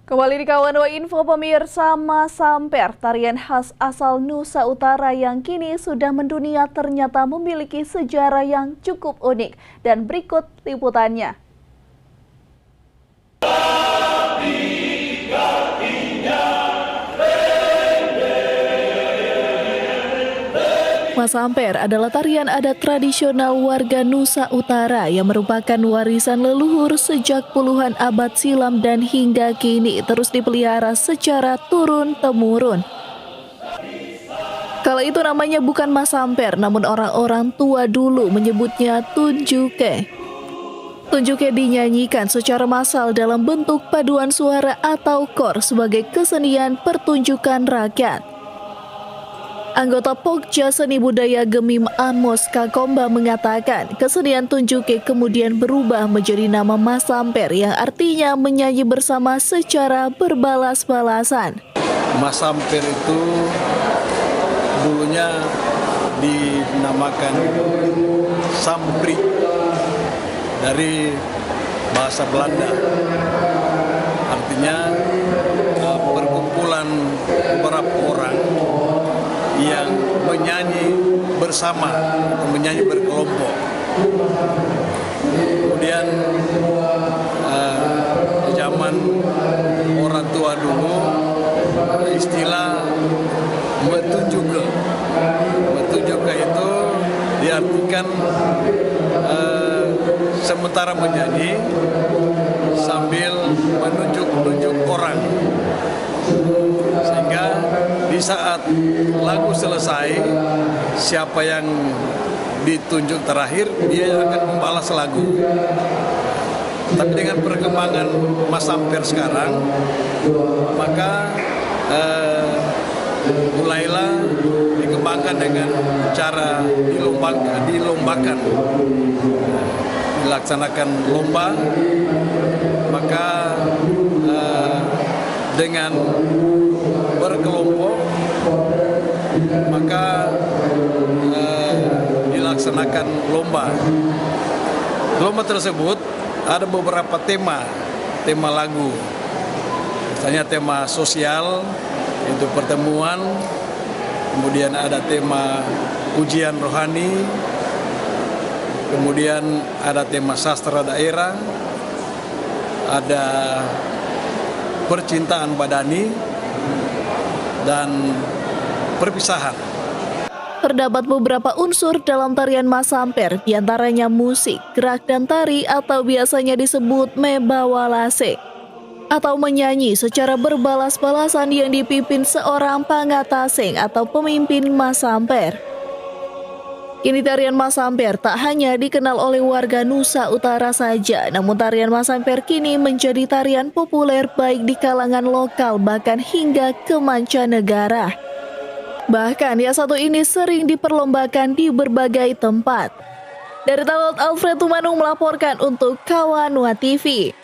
Kembali di Kawan Info pemirsa, Masamper, tarian khas asal Nusa Utara yang kini sudah mendunia ternyata memiliki sejarah yang cukup unik. Dan berikut liputannya. Masamper adalah tarian adat tradisional warga Nusa Utara yang merupakan warisan leluhur sejak puluhan abad silam dan hingga kini terus dipelihara secara turun-temurun. Kala itu namanya bukan Masamper, namun orang-orang tua dulu menyebutnya Tunjuke. Tunjuke dinyanyikan secara massal dalam bentuk paduan suara atau kor sebagai kesenian pertunjukan rakyat. Anggota Pokja Seni Budaya Gemim Amos Kakomba mengatakan kesenian Tunjuke kemudian berubah menjadi nama Masamper yang artinya menyanyi bersama secara berbalas-balasan. Masamper itu dulunya dinamakan Sampri dari bahasa Belanda. Artinya perkumpulan beberapa orang yang menyanyi bersama atau menyanyi berkelompok. Kemudian di zaman orang tua dulu istilah metunjuke itu diartikan sementara menyanyi sambil menunjuk orang, sehingga di saat lagu selesai, siapa yang ditunjuk terakhir dia akan membalas lagu. Tapi dengan perkembangan Masamper sekarang, maka mulailah dikembangkan dengan cara dilombakan, dilaksanakan lomba, maka dengan berkelompok maka dilaksanakan lomba. Lomba tersebut ada beberapa tema lagu. Misalnya tema sosial, itu pertemuan. Kemudian ada tema ujian rohani. Kemudian ada tema sastra daerah. Ada percintaan badani dan perpisahan. Terdapat beberapa unsur dalam tarian Masamper, diantaranya musik, gerak dan tari atau biasanya disebut mebawalase, atau menyanyi secara berbalas-balasan yang dipimpin seorang pangataseng atau pemimpin Masamper. Kini tarian Masamper tak hanya dikenal oleh warga Nusa Utara saja, namun tarian Masamper kini menjadi tarian populer baik di kalangan lokal bahkan hingga ke mancanegara. Bahkan yang satu ini sering diperlombakan di berbagai tempat. Dari Tawat Alfred Tumanung melaporkan untuk Kawanwa TV.